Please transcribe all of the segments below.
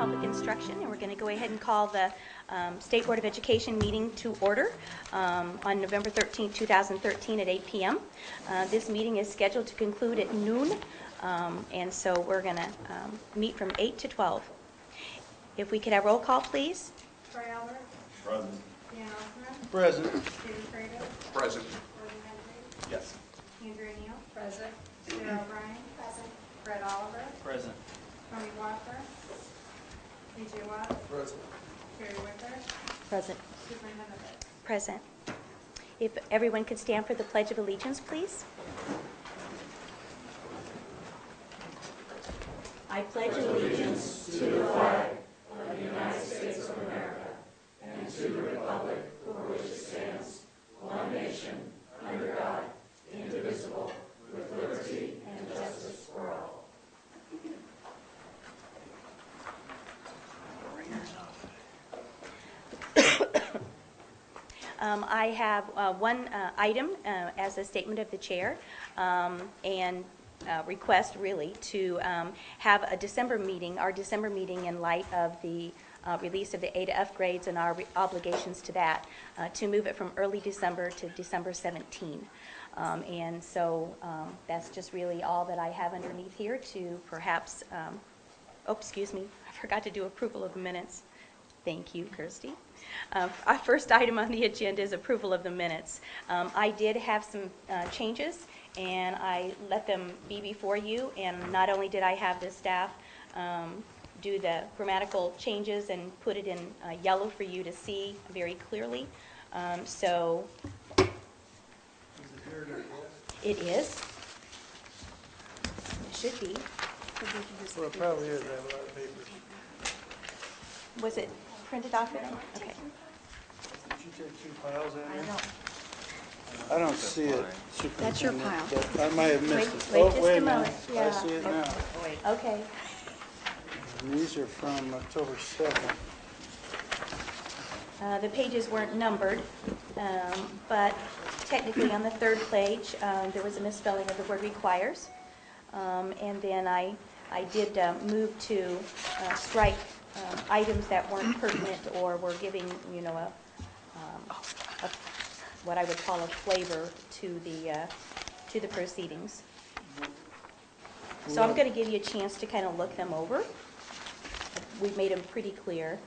Public Instruction, and we're going to go ahead and call the State Board of Education meeting to order on November 13, 2013 at 8 p.m. This meeting is scheduled to conclude at noon, and so we're going to meet from 8 to 12. If we could have roll call, please. Troy Albert. Present. Dan Osmer. Present. David Frager. Present. Gordon Hendry. Yes. Andrea Neal. Present. Sarah O'Brien. Present. Brett Oliver. Present. Tony Walker. A.J. Watt. Present. Terry Wicker. Present. Superintendent Fitz. Present. If everyone could stand for the Pledge of Allegiance, please. I pledge allegiance to the flag of the United States of America and to the republic for which it stands, one nation, under God, indivisible, with liberty and justice for all. I have one item as a statement of the chair and request really to have a December meeting, our December meeting in light of the release of the A to F grades and our obligations to that, to move it from early December to December 17. And so that's just really all that I have underneath here to perhaps, oh, excuse me, I forgot to do approval of the minutes. Thank you, Kirsty. Our first item on the agenda is approval of the minutes. I did have some changes, and I let them be before you, and not only did I have the staff do the grammatical changes and put it in yellow for you to see very clearly. So it is. It should be. Well, it probably is. I have a lot of papers. Was it printed off of them? Okay. Did you take two piles in there? I I don't see it. That's your Superintendent, but I might have missed it. Wait Oh, just wait a a minute. moment. Yeah. I see it now. Okay. And these are from October 2nd. The pages weren't numbered, but technically on the third page, there was a misspelling of the word requires. And then I did move to strike items that weren't pertinent or were giving, you know, what I would call a flavor to the proceedings. So I'm going to give you a chance to kind of look them over. We've made them pretty clear.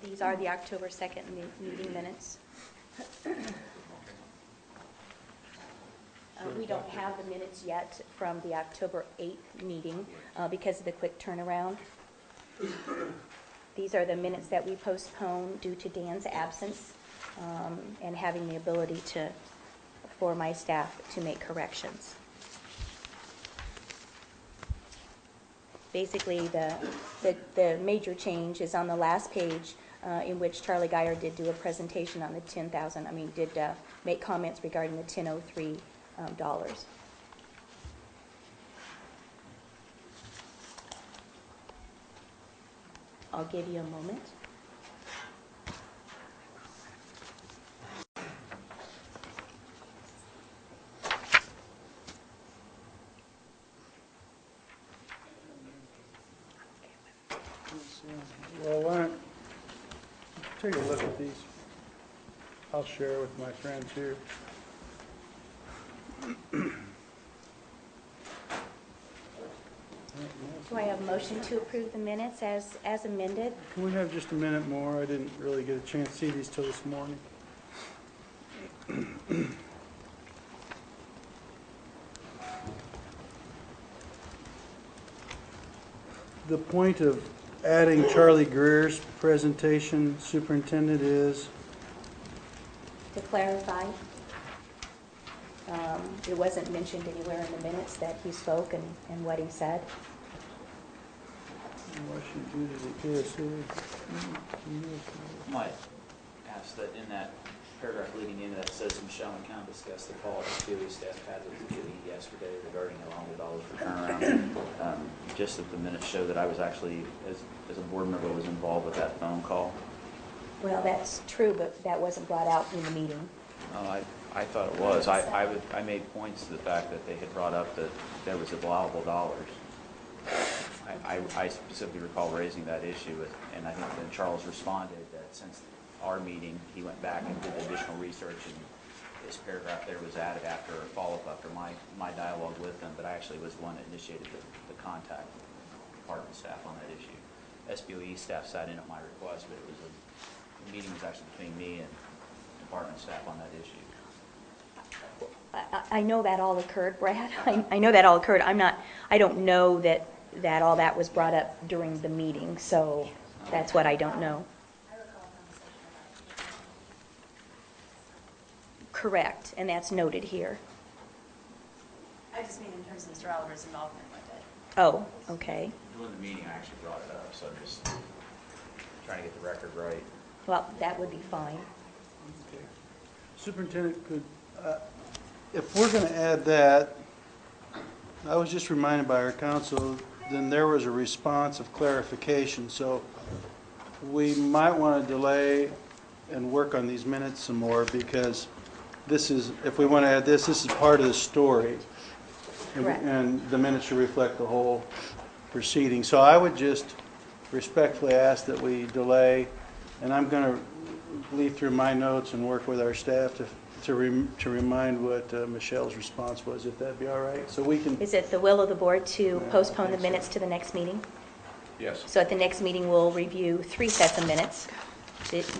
These are the October 2nd meeting minutes. We don't have the minutes yet from the October 8th meeting because of the quick turnaround. These are the minutes that we postponed due to Dan's absence and having the ability for my staff to make corrections. Basically, the major change is on the last page in which Charlie Geyer did do a presentation on the did make comments regarding the 1003 dollars. I'll give you a moment. Well, why don't take a look at these. I'll share with my friends here. Do I have a motion to approve the minutes as amended? Can we have just a minute more? I didn't really get a chance to see these till this morning. The point of adding Charlie Greer's presentation, Superintendent, is To clarify, it wasn't mentioned anywhere in the minutes that he spoke and what he said. Washington KSA. Might ask that in that paragraph leading into that says Michelle and Count discussed the call that Steely staff had with the committee yesterday regarding along with dollars for turnaround. Just that the minutes show that I was actually, as a board member, was involved with that phone call. Well, that's true, but that wasn't brought out in the meeting. I I thought it was. I made points to the fact that they had brought up that there was allowable dollars. I specifically recall raising that issue, and I think then Charles responded that since our meeting, he went back and did additional research, and this paragraph there was added after a follow-up after my dialogue with them, but I actually was the one that initiated the contact with department staff on that issue. SBOE staff sat in at my request, but the meeting was actually between me and department staff on that issue. I know that all occurred, Brad. I know that all occurred. I don't know that all that was brought up during the meeting, so that's what I don't know. I recall a conversation about it. Correct, and that's noted here. I just mean in terms of Mr. Oliver's involvement with it. Oh, okay. During the meeting, I actually brought it up, so I'm just trying to get the record right. Well, that would be fine. Okay. Superintendent, if we're going to add that, I was just reminded by our council, then there was a response of clarification, so we might want to delay and work on these minutes some more, because this is, if we want to add this is part of the story. Correct. And the minutes should reflect the whole proceeding. So I would just respectfully ask that we delay, and I'm going to leaf through my notes and work with our staff to remind what Michelle's response was, if that'd be all right. So we can, Is it the will of the board to Yeah, postpone I the think so. minutes to the next meeting? Yes. So at the next meeting, we'll review 3 sets of minutes.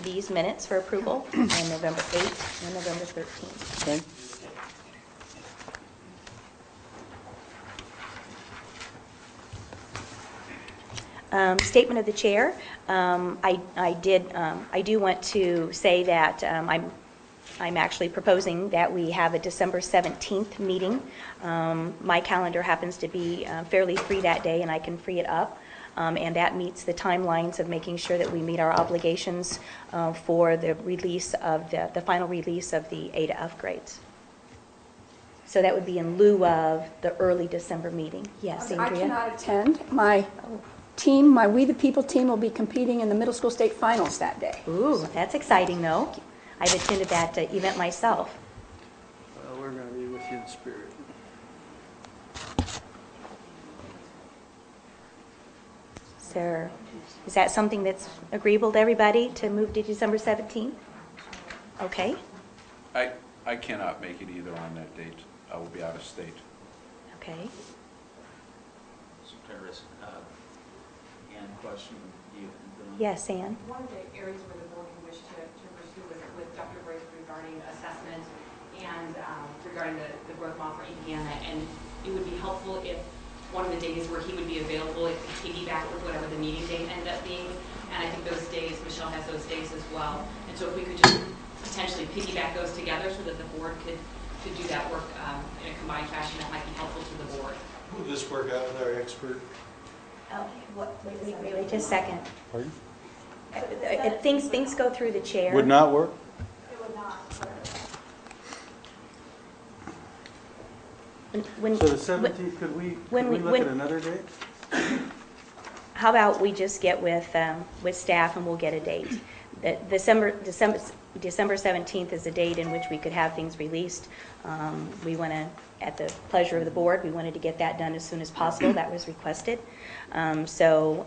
These minutes for approval on November 8th and November 13th. okay? Statement of the chair. I do want to say that I'm actually proposing that we have a December 17th meeting. My calendar happens to be fairly free that day, and I can free it up. And that meets the timelines of making sure that we meet our obligations for the release of the final release of the A to F grades. So that would be in lieu of the early December meeting. Yes, I Andrea? cannot attend. My team, my We the People team, will be competing in the middle school state finals that day. Ooh, that's exciting, though. I've attended that event myself. Well, we're going to be with you in spirit. So, is that something that's agreeable to everybody, to move to December 17th? Okay, I cannot make it either on that date. I will be out of state. okay. Superintendent, again, question you. Yes, Ann? One of the areas where the board can wish to pursue with Dr. Brace regarding assessment and regarding the growth model for Indiana, and it would be helpful if one of the days where he would be available, it could piggyback with whatever the meeting date ended up being, and I think those days, Michelle has those days as well, and so if we could just potentially piggyback those together so that the board could do that work in a combined fashion, that might be helpful to the board. Will this work out with our expert? Wait just a second. Pardon? Things go through the chair. Would not work? It would not. When- So the 17th, could we look when- at another date? How about we just get with staff and we'll get a date? December 17th is the date in which we could have things released. We want to, at the pleasure of the board, we wanted to get that done as soon as possible. That was requested. So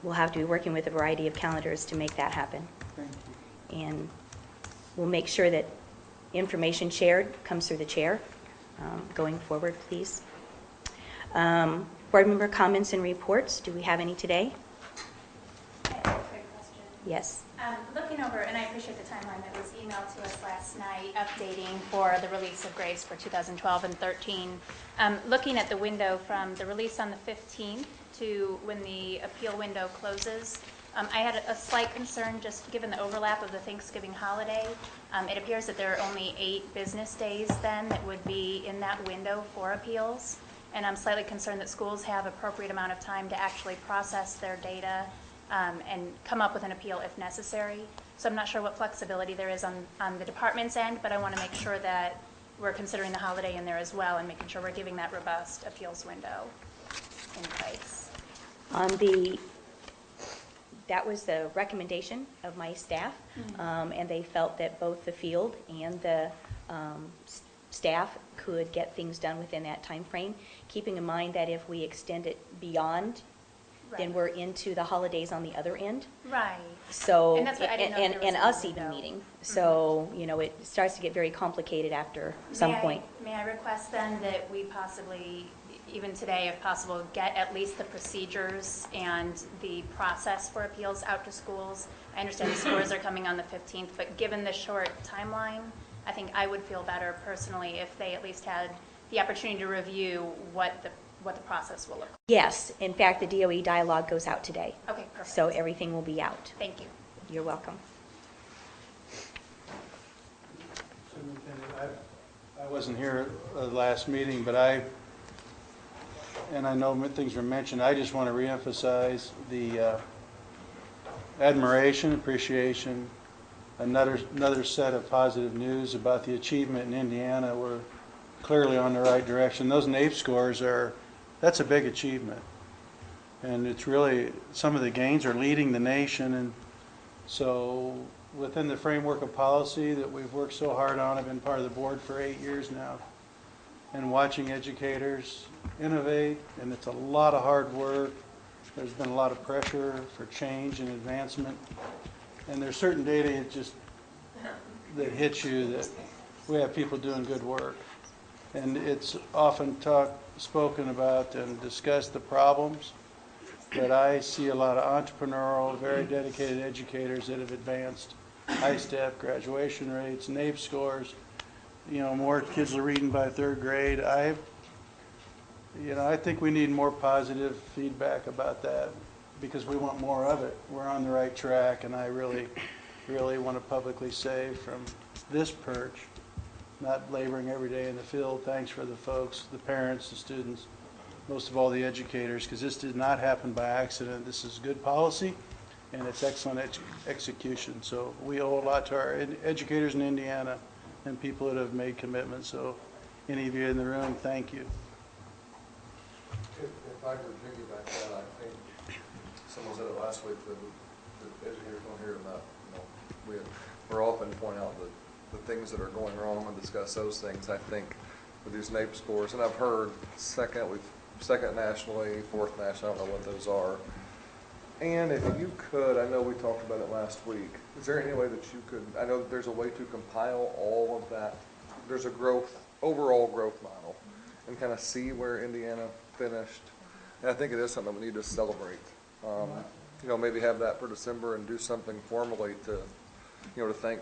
we'll have to be working with a variety of calendars to make that happen. Thank you. And we'll make sure that information shared comes through the chair going forward, please. Board member comments and reports. Do we have any today? I have a quick question. Yes. Looking over, and I appreciate the timeline that was emailed to us last night, updating for the release of grades for 2012 and 13. Looking at the window from the release on the 15th to when the appeal window closes, I had a slight concern, just given the overlap of the Thanksgiving holiday. It appears that there are only 8 business days then that would be in that window for appeals. And I'm slightly concerned that schools have appropriate amount of time to actually process their data and come up with an appeal if necessary. So I'm not sure what flexibility there is on the department's end, but I want to make sure that we're considering the holiday in there as well and making sure we're giving that robust appeals window in place. On the that was the recommendation of my staff, and they felt that both the field and the staff could get things done within that time frame, keeping in mind that if we extend it beyond, then Right. we're into the holidays on the other end. Right. So, And that's what I didn't know if there was and a us even window. meeting. So, it starts to get very complicated after some point. May I request then that we possibly, even today if possible, get at least the procedures and the process for appeals out to schools? I understand the scores are coming on the 15th, but given the short timeline, I think I would feel better personally if they at least had the opportunity to review what the process will look like. Yes, in fact, the DOE dialogue goes out today. Okay, perfect. So everything will be out. Thank you. You're welcome. Superintendent, I wasn't here at the last meeting, but and I know things were mentioned, I just want to reemphasize the admiration, appreciation, another set of positive news about the achievement in Indiana. We're clearly on the right direction. Those NAEP scores that's a big achievement. And it's really, some of the gains are leading the nation. And so within the framework of policy that we've worked so hard on, I've been part of the board for 8 years now, and watching educators innovate, and it's a lot of hard work. There's been a lot of pressure for change and advancement. And there's certain data that hits you that we have people doing good work. And it's often spoken about and discussed the problems, but I see a lot of entrepreneurial, very dedicated educators that have advanced high-step graduation rates, NAEP scores, more kids are reading by third grade. I think we need more positive feedback about that because we want more of it. We're on the right track, and I really, really want to publicly say from this perch, not laboring every day in the field, thanks for the folks, the parents, the students, most of all the educators, because this did not happen by accident. This is good policy, and it's excellent execution. So we owe a lot to our educators in Indiana and people that have made commitments. So any of you in the room, thank you. If I could piggyback that, I think someone said it last week, the educators don't hear enough. We're often point out the things that are going wrong and discuss those things. I think with these NAEP scores, and I've heard second nationally, fourth nationally, I don't know what those are. And if you could, I know we talked about it last week, is there any way that you could, I know that there's a way to compile all of that, there's a overall growth model, and kind of see where Indiana finished. And I think it is something that we need to celebrate. Maybe have that for December and do something formally to thank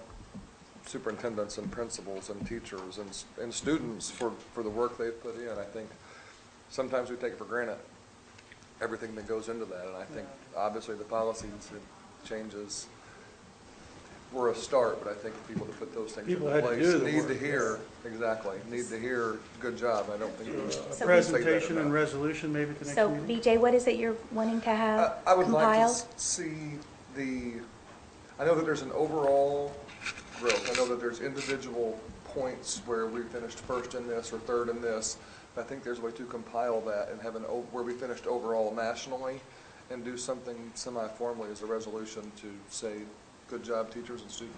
superintendents and principals and teachers and students for the work they've put in. I think sometimes we take it for granted, everything that goes into that. And I think obviously the policies and changes were a start, but I think the people that put those things People into had to place do the need work, to hear, exactly, need to hear good job. I don't think So Presentation and resolution maybe to next So, meeting? VJ, what is it you're wanting to have I would like compiled? to see I know that there's an overall growth. I know that there's individual points where we finished first in this or third in this. But I think there's a way to compile that and have where we finished overall nationally and do something semi-formally as a resolution to say, good job, teachers and students.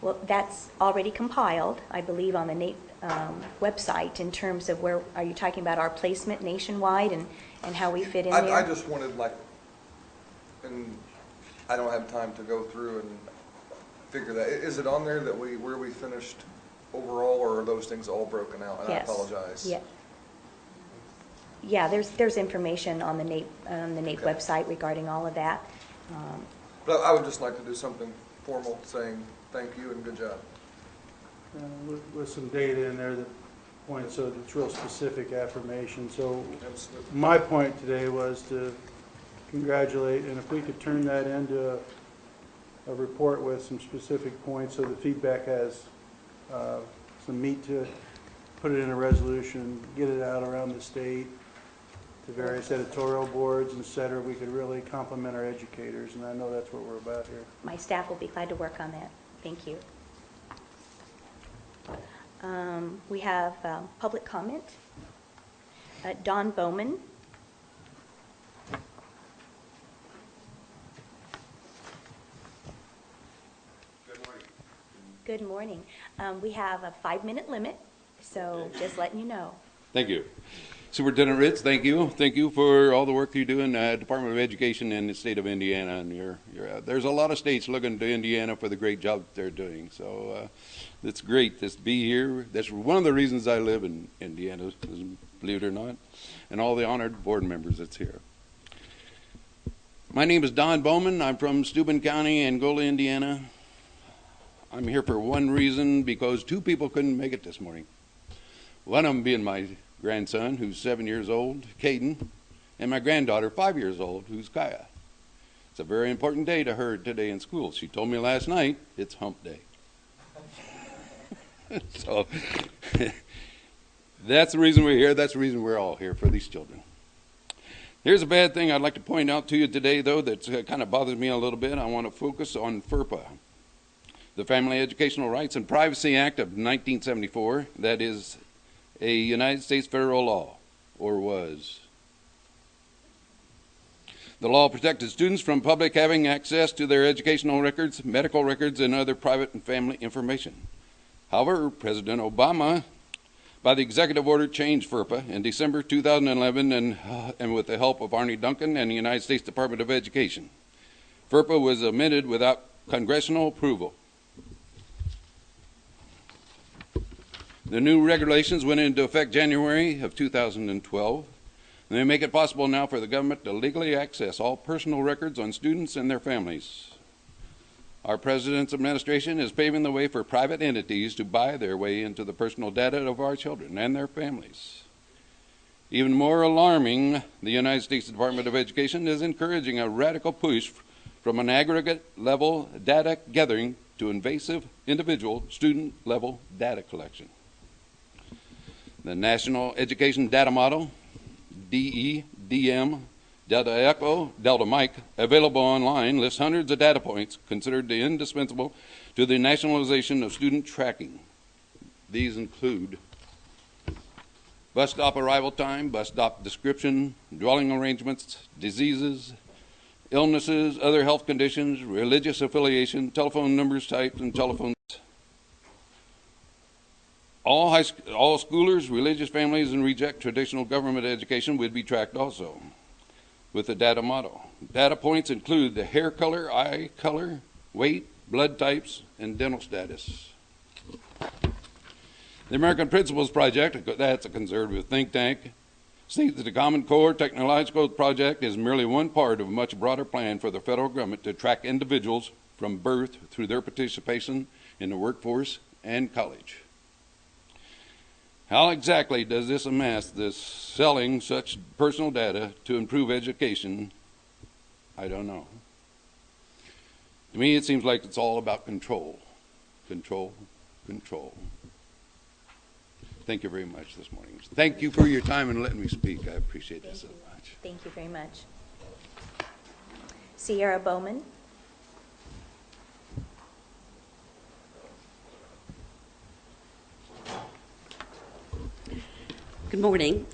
Well, that's already compiled, I believe, on the NAEP website in terms of where, are you talking about our placement nationwide and how we fit in there? I just wanted and I don't have time to go through and figure that. Is it on there that where we finished overall, or are those things all broken out? And Yes. I apologize. Yeah. Yeah, there's information on the NAEP Okay. website regarding all of that. But I would just like to do something formal saying thank you and good job. With some data in there that points, so it's real specific affirmation. So Absolutely. my point today was to congratulate, and if we could turn that into a report with some specific points so the feedback has some meat to it, put it in a resolution, get it out around the state to various editorial boards, et cetera, we could really compliment our educators, and I know that's what we're about here. My staff will be glad to work on that. Thank you. We have public comment. Don Bowman. Good morning. We have a 5-minute limit, so just letting you know. Thank you. Superintendent Ritz, thank you. Thank you for all the work you do in the Department of Education in the state of Indiana. And there's a lot of states looking to Indiana for the great job that they're doing. So it's great to be here. That's one of the reasons I live in Indiana, believe it or not, and all the honored board members that's here. My name is Don Bowman. I'm from Steuben County, Angola, Indiana. I'm here for one reason, because 2 people couldn't make it this morning. One of them being my grandson, who's 7 years old, Caden, and my granddaughter, 5 years old, who's Kaya. It's a very important day to her today in school. She told me last night it's hump day. So that's the reason we're here. That's the reason we're all here, for these children. Here's a bad thing I'd like to point out to you today, though, that kind of bothers me a little bit. I want to focus on FERPA, the Family Educational Rights and Privacy Act of 1974. That is a United States federal law, or was. The law protected students from public having access to their educational records, medical records, and other private and family information. However, President Obama, by the executive order, changed FERPA in December 2011 and with the help of Arne Duncan and the United States Department of Education. FERPA was amended without congressional approval. The new regulations went into effect January of 2012. They make it possible now for the government to legally access all personal records on students and their families. Our President's administration is paving the way for private entities to buy their way into the personal data of our children and their families. Even more alarming, the United States Department of Education is encouraging a radical push from an aggregate level data gathering to invasive individual student level data collection. The National Education Data Model, DEDM, Delta Echo, Delta Mike, available online, lists hundreds of data points considered indispensable to the nationalization of student tracking. These include bus stop arrival time, bus stop description, dwelling arrangements, diseases, illnesses, other health conditions, religious affiliation, telephone numbers types, and telephone. All schoolers, religious families, and reject traditional government education would be tracked also with the data model. Data points include the hair color, eye color, weight, blood types, and dental status. The American Principles Project, that's a conservative think tank, states that the Common Core Technological Project is merely one part of a much broader plan for the federal government to track individuals from birth through their participation in the workforce and college. How exactly does this amass this selling such personal data to improve education? I don't know. To me, it seems like it's all about control. Control, control. Thank you very much this morning. Thank you for your time and letting me speak. I appreciate it so much. Thank you very much. Sierra Bowman. Good morning,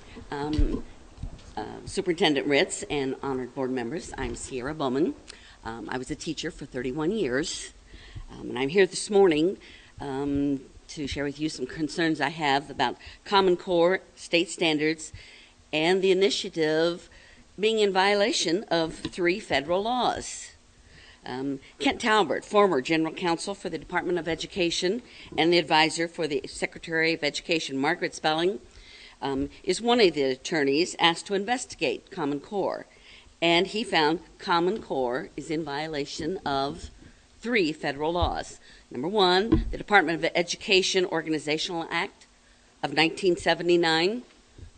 Superintendent Ritz and honored board members. I'm Sierra Bowman. I was a teacher for 31 years, and I'm here this morning to share with you some concerns I have about Common Core, state standards, and the initiative being in violation of 3 federal laws. Kent Talbert, former General Counsel for the Department of Education and the advisor for the Secretary of Education, Margaret Spelling, is one of the attorneys asked to investigate Common Core. And he found Common Core is in violation of 3 federal laws. Number 1, the Department of Education Organizational Act of 1979,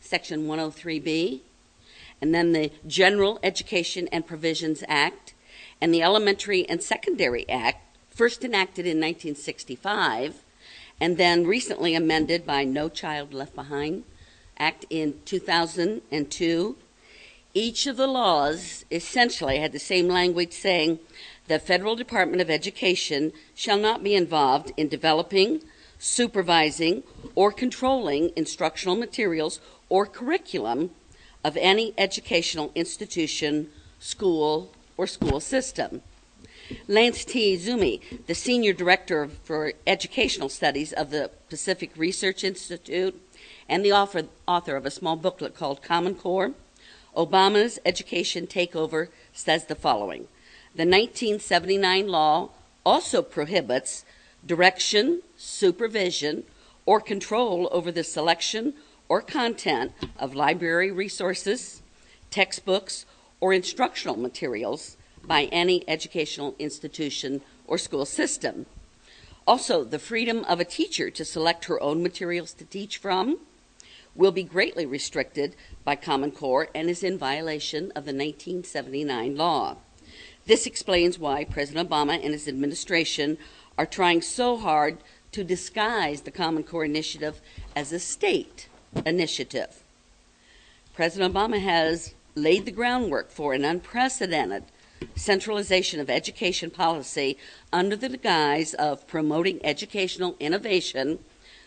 Section 103B, and then the General Education and Provisions Act, and the Elementary and Secondary Act, first enacted in 1965, and then recently amended by No Child Left Behind Act in 2002. Each of the laws essentially had the same language saying the Federal Department of Education shall not be involved in developing, supervising, or controlling instructional materials or curriculum of any educational institution, school, or school system. Lance T. Zumi, the Senior Director for Educational Studies of the Pacific Research Institute and the author of a small booklet called Common Core, Obama's Education Takeover, says the following. The 1979 law also prohibits direction, supervision, or control over the selection or content of library resources, textbooks, or instructional materials by any educational institution or school system. Also, the freedom of a teacher to select her own materials to teach from will be greatly restricted by Common Core and is in violation of the 1979 law. This explains why President Obama and his administration are trying so hard to disguise the Common Core initiative as a state initiative. President Obama has laid the groundwork for an unprecedented centralization of education policy under the guise of promoting educational innovation,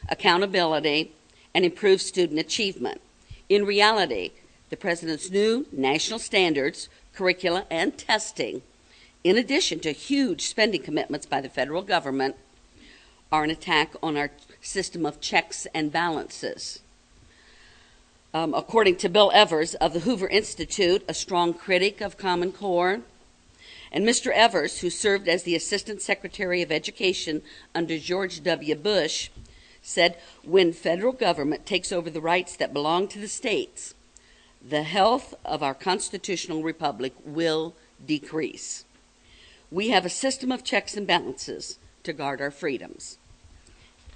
accountability, and improved student achievement. In reality, the President's new national standards, curricula, and testing, in addition to huge spending commitments by the federal government, are an attack on our system of checks and balances. According to Bill Evers of the Hoover Institute, a strong critic of Common Core, and Mr. Evers, who served as the Assistant Secretary of Education under George W. Bush, said, when federal government takes over the rights that belong to the states, the health of our constitutional republic will decrease. We have a system of checks and balances to guard our freedoms.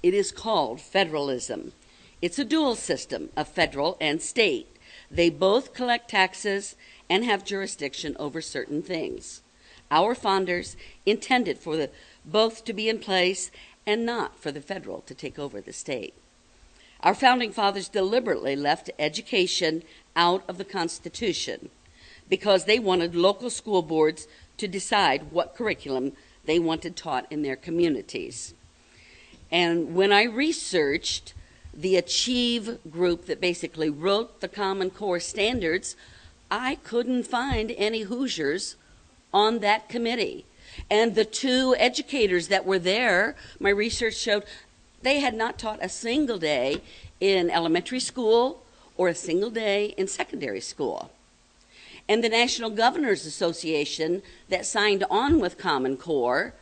It is called federalism. It's a dual system of federal and state. They both collect taxes and have jurisdiction over certain things. Our founders intended for both to be in place and not for the federal to take over the state. Our founding fathers deliberately left education out of the Constitution because they wanted local school boards to decide what curriculum they wanted taught in their communities. And when I researched the Achieve group that basically wrote the Common Core standards, I couldn't find any Hoosiers on that committee. And the two educators that were there, my research showed, they had not taught a single day in elementary school or a single day in secondary school. And the National Governors Association that signed on with Common Core,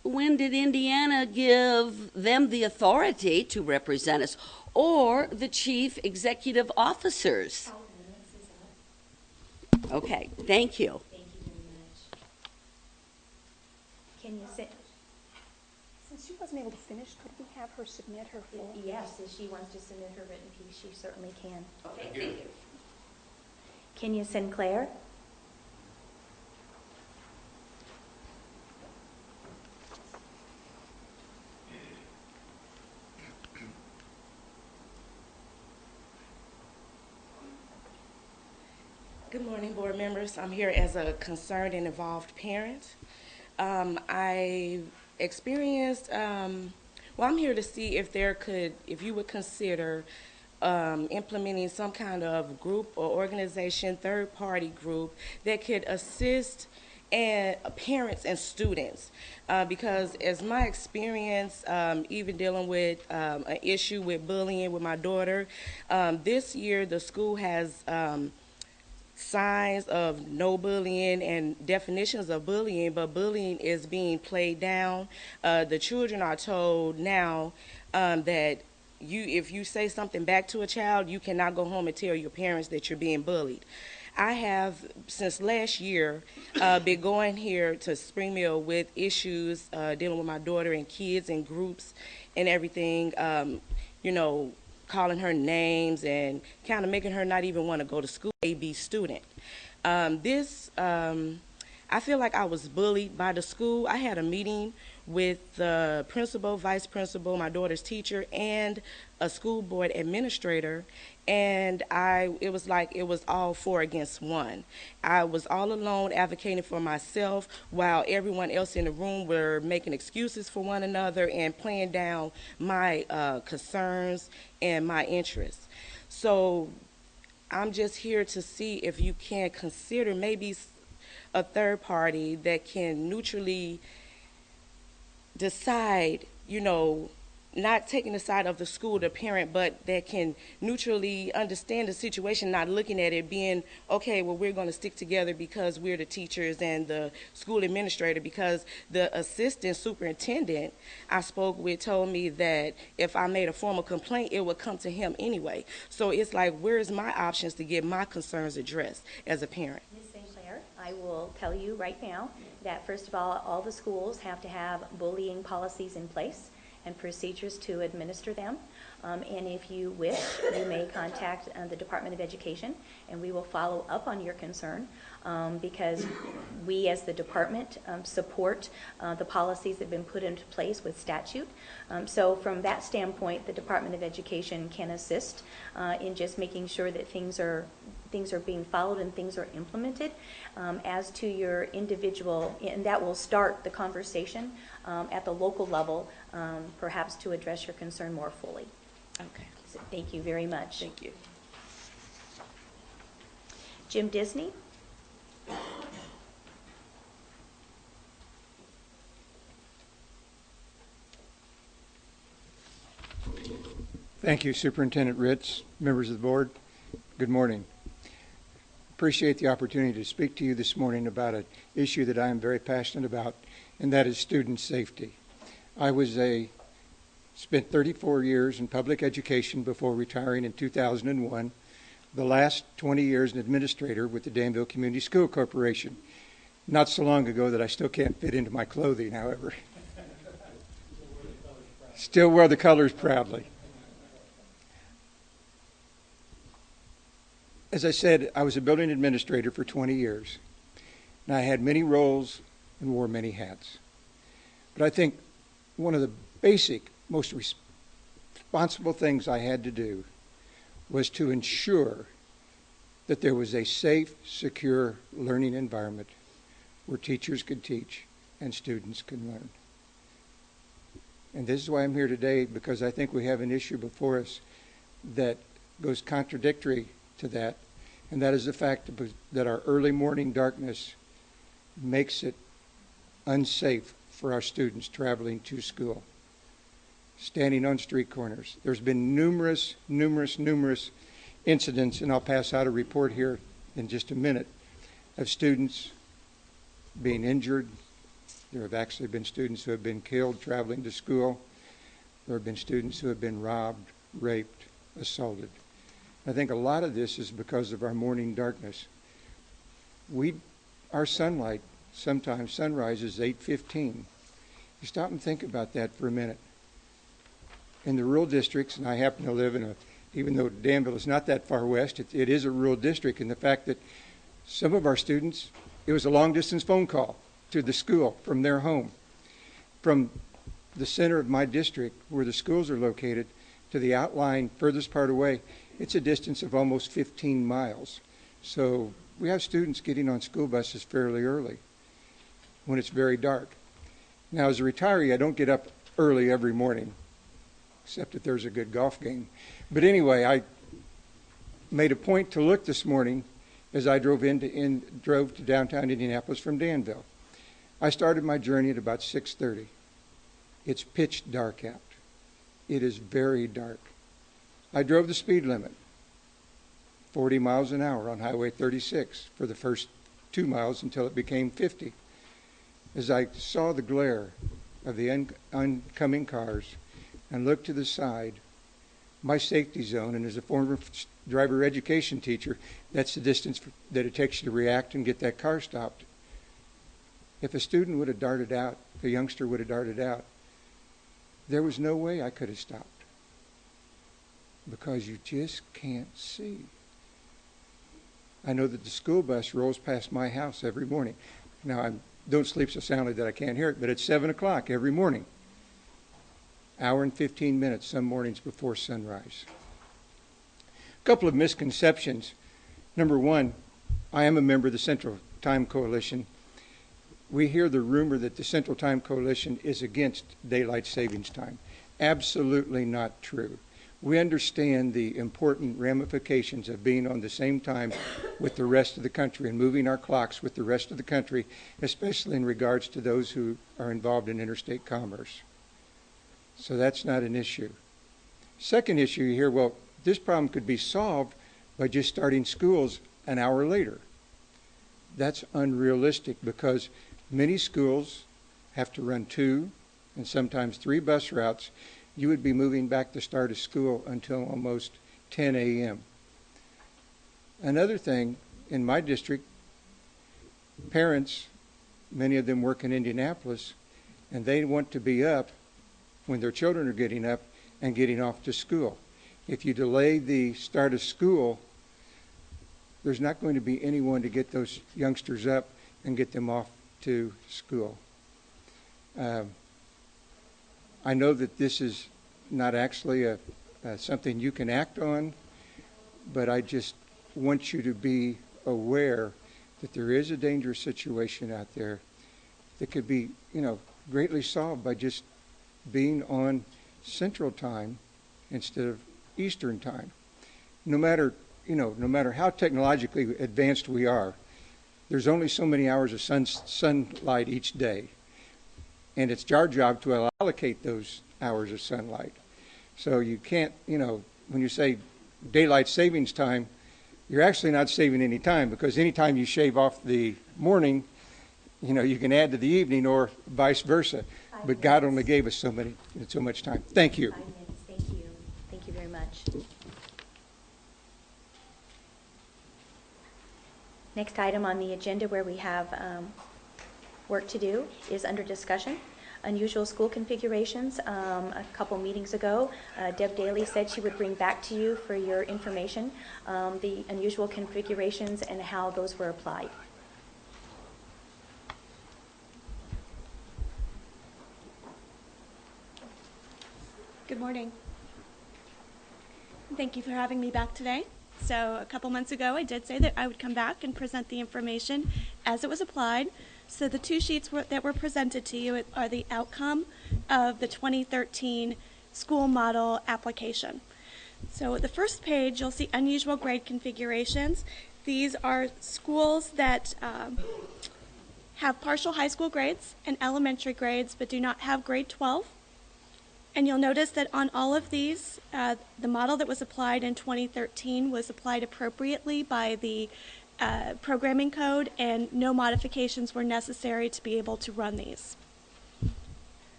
when did Indiana give them the authority to represent us, or the chief executive officers? Okay, thank you. Thank you very much. Can you sit? Since she wasn't able to finish, could we have her submit her full? Yes, if she wants to submit her written piece, she certainly can. Okay, thank you. Kenya Sinclair? Good morning, board members. I'm here as a concerned and involved parent. I experienced, well, I'm here to see if you would consider implementing some kind of group or organization, third-party group that could assist parents and students. Because as my experience, even dealing with an issue with bullying with my daughter, this year the school has signs of no bullying and definitions of bullying, but bullying is being played down. The children are told now that if you say something back to a child, you cannot go home and tell your parents that you're being bullied. I have, since last year, been going here to Spring Mill with issues dealing with my daughter and kids and groups and everything, calling her names and kind of making her not even want to go to school, A-B student. I feel like I was bullied by the school. I had a meeting with the principal, vice principal, my daughter's teacher, and a school board administrator, and it was like it was all 4 against 1. I was all alone advocating for myself while everyone else in the room were making excuses for one another and playing down my concerns and my interests. So I'm just here to see if you can consider maybe a third party that can neutrally decide, not taking the side of the school, the parent, but that can neutrally understand the situation, not looking at it being, okay, well, we're going to stick together because we're the teachers and the school administrator, because the assistant superintendent I spoke with told me that if I made a formal complaint, it would come to him anyway. So it's like, where's my options to get my concerns addressed as a parent? Ms. St. Clair, I will tell you right now that, first of all the schools have to have bullying policies in place and procedures to administer them. And if you wish, you may contact the Department of Education, and we will follow up on your concern, because we as the department support the policies that have been put into place with statute. So from that standpoint, the Department of Education can assist in just making sure that things are being followed and things are implemented. As to your individual, and that will start the conversation at the local level, perhaps to address your concern more fully. Okay. So thank you very much. Thank you. Jim Disney? Thank you, Superintendent Ritz, members of the board. Good morning. Appreciate the opportunity to speak to you this morning about an issue that I am very passionate about, and that is student safety. I spent 34 years in public education before retiring in 2001, the last 20 years an administrator with the Danville Community School Corporation. Not so long ago that I still can't fit into my clothing, however. Still wear the colors proudly. As I said, I was a building administrator for 20 years, and I had many roles and wore many hats. But I think one of the basic, most responsible things I had to do was to ensure that there was a safe, secure learning environment where teachers could teach and students could learn. And this is why I'm here today, because I think we have an issue before us that goes contradictory to that, and that is the fact that our early morning darkness makes it unsafe for our students traveling to school, standing on street corners. There's been numerous incidents, and I'll pass out a report here in just a minute, of students being injured. There have actually been students who have been killed traveling to school. There have been students who have been robbed, raped, assaulted. I think a lot of this is because of our morning darkness. Our sunlight, sometimes sunrise is 8:15. You stop and think about that for a minute. In the rural districts, and I happen to live even though Danville is not that far west, it is a rural district, and the fact that some of our students, it was a long distance phone call to the school from their home. From the center of my district, where the schools are located, to the outlying furthest part away, it's a distance of almost 15 miles. So we have students getting on school buses fairly early when it's very dark. Now, as a retiree, I don't get up early every morning, except if there's a good golf game. But anyway, I made a point to look this morning as I drove to downtown Indianapolis from Danville. I started my journey at about 6:30. It's pitch dark out. It is very dark. I drove the speed limit, 40 miles an hour on Highway 36 for the first 2 miles until it became 50. As I saw the glare of the oncoming cars and looked to the side, my safety zone, and as a former driver education teacher, that's the distance that it takes you to react and get that car stopped. If a student would have darted out, if a youngster would have darted out, there was no way I could have stopped, because you just can't see. I know that the school bus rolls past my house every morning. Now, I don't sleep so soundly that I can't hear it, but it's 7 o'clock every morning. Hour and 15 minutes some mornings before sunrise. A couple of misconceptions. Number one, I am a member of the Central Time Coalition. We hear the rumor that the Central Time Coalition is against daylight savings time. Absolutely not true. We understand the important ramifications of being on the same time with the rest of the country and moving our clocks with the rest of the country, especially in regards to those who are involved in interstate commerce. So that's not an issue. Second issue here, well, this problem could be solved by just starting schools an hour later. That's unrealistic because many schools have to run 2 and sometimes 3 bus routes. You would be moving back the start of school until almost 10 a.m. Another thing, in my district, parents, many of them work in Indianapolis, and they want to be up when their children are getting up and getting off to school. If you delay the start of school, there's not going to be anyone to get those youngsters up and get them off to school. I know that this is not actually something you can act on, but I just want you to be aware that there is a dangerous situation out there that could be, greatly solved by just being on Central Time instead of Eastern Time. No matter how technologically advanced we are, there's only so many hours of sunlight each day. And it's our job to allocate those hours of sunlight. So you can't, when you say daylight savings time, you're actually not saving any time, because anytime you shave off the morning, you can add to the evening or vice versa. But God only gave us so much time. Thank you. 5 minutes, thank you. Thank you very much. Next item on the agenda where we have work to do is under discussion. Unusual school configurations. A couple meetings ago, Deb Daly said she would bring back to you for your information the unusual configurations and how those were applied. Good morning. Thank you for having me back today. So a couple months ago, I did say that I would come back and present the information as it was applied. So the 2 sheets that were presented to you are the outcome of the 2013 school model application. So at the first page, you'll see unusual grade configurations. These are schools that have partial high school grades and elementary grades, but do not have grade 12. And you'll notice that on all of these, the model that was applied in 2013 was applied appropriately by the programming code, and no modifications were necessary to be able to run these.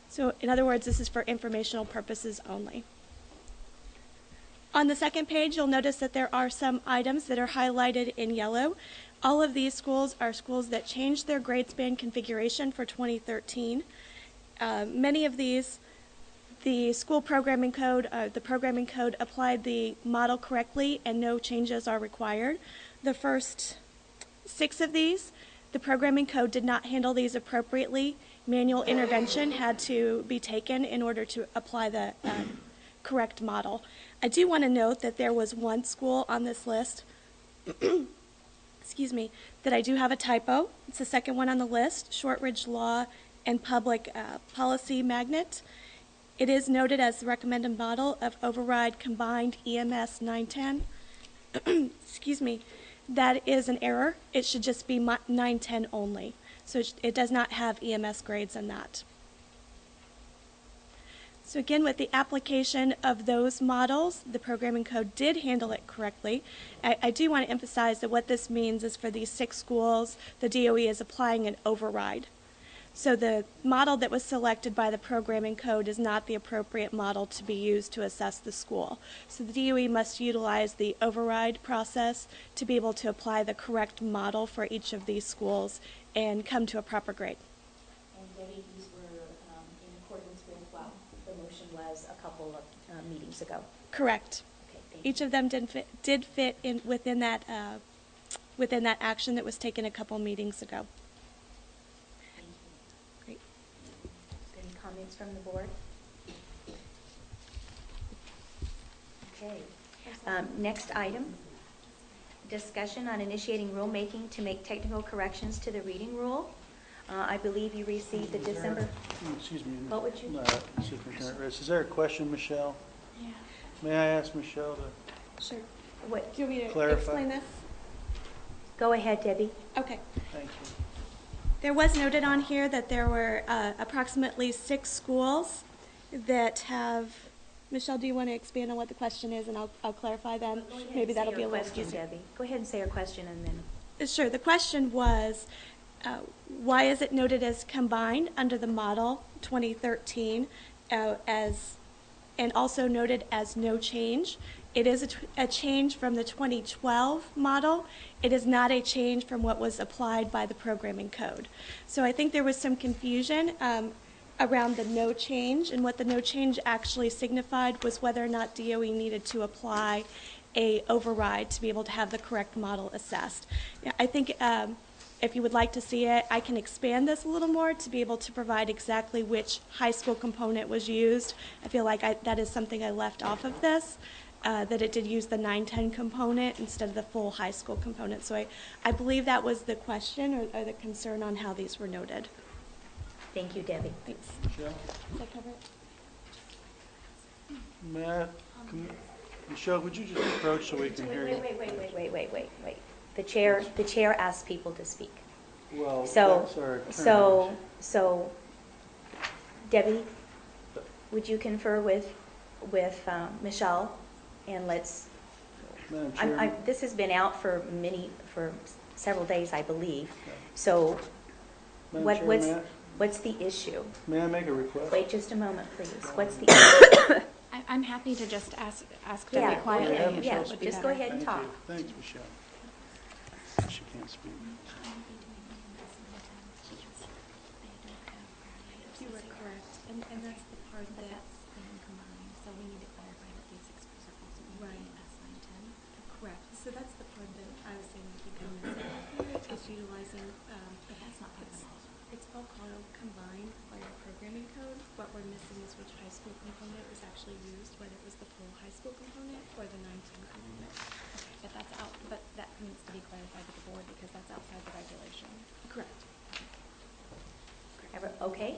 So in other words, this is for informational purposes only. On the second page, you'll notice that there are some items that are highlighted in yellow. All of these schools are schools that changed their grade span configuration for 2013. Many of these, the school programming code, the programming code applied the model correctly and no changes are required. The first 6 of these, the programming code did not handle these appropriately. Manual intervention had to be taken in order to apply the correct model. I do want to note that there was one school on this list, excuse me, that I do have a typo. It's the second one on the list, Shortridge Law and Public Policy Magnet. It is noted as the recommended model of override combined EMS 910. Excuse me. That is an error. It should just be 910 only. So it does not have EMS grades in that. So again, with the application of those models, the programming code did handle it correctly. I do want to emphasize that what this means is for these 6 schools, the DOE is applying an override. So the model that was selected by the programming code is not the appropriate model to be used to assess the school. So the DOE must utilize the override process to be able to apply the correct model for each of these schools and come to a proper grade. And Debbie, these were in accordance with, well, the motion was a couple of meetings ago. Correct. Okay, Each of them did fit in within that action that was taken a couple meetings ago. Great. Any comments from the board? Okay. Next item, discussion on initiating rulemaking to make technical corrections to the reading rule. I believe you received the December. Excuse me. What would you? Superintendent Riss, is there a question, Michelle? Yeah. May I ask Michelle to Sure. What, Do you want me to Clarify. explain this? go ahead, Debbie. Okay. thank you? There was noted on here that there were approximately 6 schools that have, Michelle, do you want to expand on what the question is, and I'll clarify then? Maybe that'll be a little question, easier. Debbie. Go ahead and say your question and then. Sure. The question was, why is it noted as combined under the model 2013 and also noted as no change? It is a change from the 2012 model. It is not a change from what was applied by the programming code. So I think there was some confusion around the no change, and what the no change actually signified was whether or not DOE needed to apply a override to be able to have the correct model assessed. Yeah, I think if you would like to see it, I can expand this a little more to be able to provide exactly which high school component was used. I feel like that is something I left off of this, that it did use the 9-10 component instead of the full high school component. So I believe that was the question or the concern on how these were noted. Thank you, Debbie. Thanks. Michelle? Does that cover it? Matt, Michelle, would you just approach so we can hear you? Wait. The chair asks people to speak. Well, So, that's our so, Debbie, would you confer with Michelle, and let's, Madam Chairman? this has been out for several days, I believe. So, Madam Chair, what's the issue? may I make a request? Wait just a moment, please. What's the issue? I'm happy to just ask Yeah, Debbie quietly. Yeah, yeah, Michelle speak. just go ahead and Thank talk. you. Thanks, Michelle. She can't speak. You were correct, and that's the part that's being combined, so we need to clarify that these express are also right as 9-10. Correct, so that's the part that I was saying we keep missing here, is utilizing, but that's not part of the model. It's all called combined by our programming code. What we're missing is which high school component was actually used, whether it was the full high school component or the 9-10 component. But that needs to be clarified with the board because that's outside the regulation. Correct. Okay?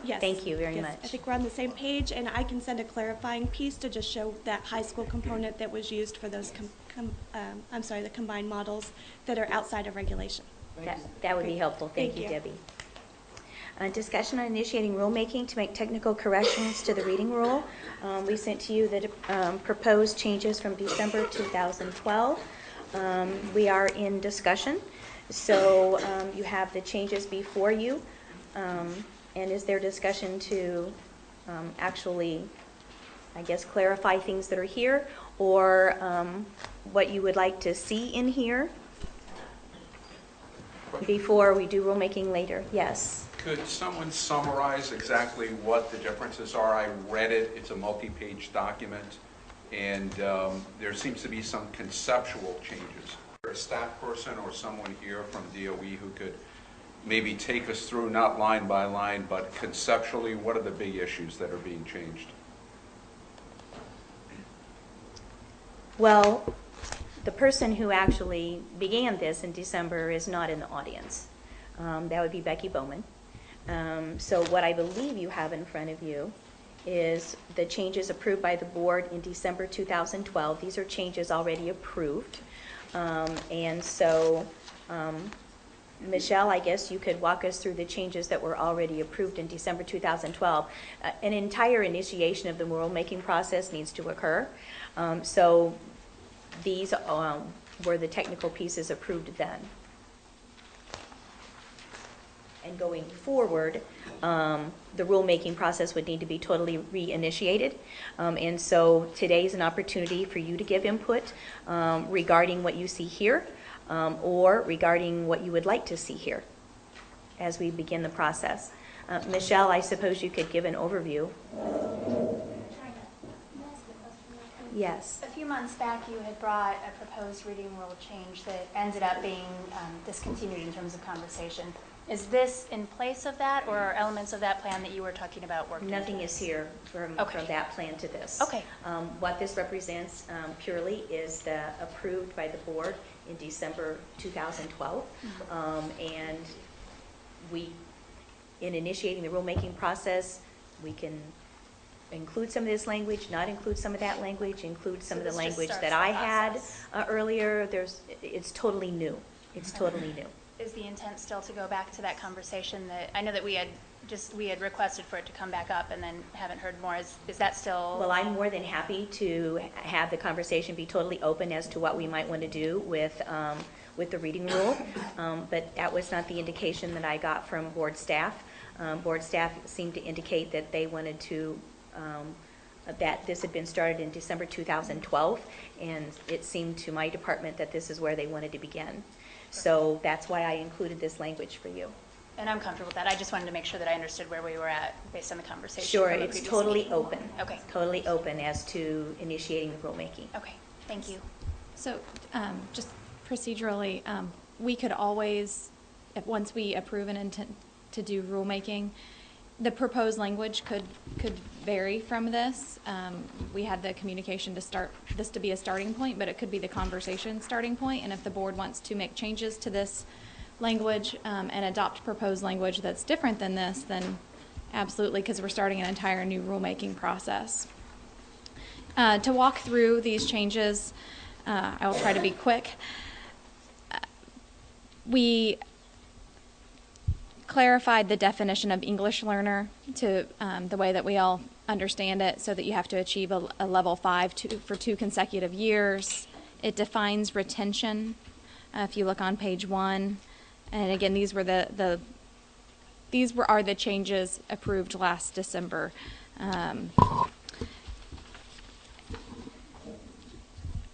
Yes. Thank you very Yes, much. I think we're on the same page, and I can send a clarifying piece to just show that high school component that was used for those, the combined models that are outside of regulation. That would be helpful. Thank you, Debbie. Discussion on initiating rulemaking to make technical corrections to the reading rule. We sent to you the proposed changes from December 2012. We are in discussion, so you have the changes before you. And is there discussion to actually, I guess, clarify things that are here, or what you would like to see in here before we do rulemaking later? Yes. Could someone summarize exactly what the differences are? I read it, it's a multi-page document, and there seems to be some conceptual changes. A staff person or someone here from DOE who could maybe take us through, not line by line, but conceptually, what are the big issues that are being changed? Well, the person who actually began this in December is not in the audience. That would be Becky Bowman. So what I believe you have in front of you is the changes approved by the board in December 2012. These are changes already approved. And so, Michelle, I guess you could walk us through the changes that were already approved in December 2012. An entire initiation of the rulemaking process needs to occur. So these were the technical pieces approved then. And going forward, the rulemaking process would need to be totally reinitiated. And so today's an opportunity for you to give input regarding what you see here, or regarding what you would like to see here as we begin the process. Michelle, I suppose you could give an overview. Yes. A few months back, you had brought a proposed reading rule change that ended up being discontinued in terms of conversation. Is this in place of that, or are elements of that plan that you were talking about working? Nothing is here from that plan to this. Okay. What this represents purely is the approved by the board in December 2012. And we, in initiating the rulemaking process, we can include some of this language, not include some of that language, include some of the this just language starts that the I had process. earlier. It's totally new. It's totally new. Is the intent still to go back to that conversation that, I know that we had requested for it to come back up and then haven't heard more. Is that still? Well, I'm more than happy to have the conversation be totally open as to what we might want to do with the reading rule, but that was not the indication that I got from board staff. Board staff seemed to indicate that they wanted to, that this had been started in December 2012, and it seemed to my department that this is where they wanted to begin. So that's why I included this language for you. And I'm comfortable with that. I just wanted to make sure that I understood where we were at based on the conversation. Sure, from the it's previous totally meeting. open. Okay. Totally open as to initiating the rulemaking. Okay, thank you. So, just procedurally, we could always, once we approve an intent to do rulemaking, the proposed language could vary from this. We had the communication to start this to be a starting point, but it could be the conversation starting point. And if the board wants to make changes to this language and adopt proposed language that's different than this, then absolutely, because we're starting an entire new rulemaking process. To walk through these changes, I will try to be quick. We clarified the definition of English learner to the way that we all understand it, so that you have to achieve a level 5 for 2 consecutive years. It defines retention. If you look on page 1, and again, these were are the changes approved last December.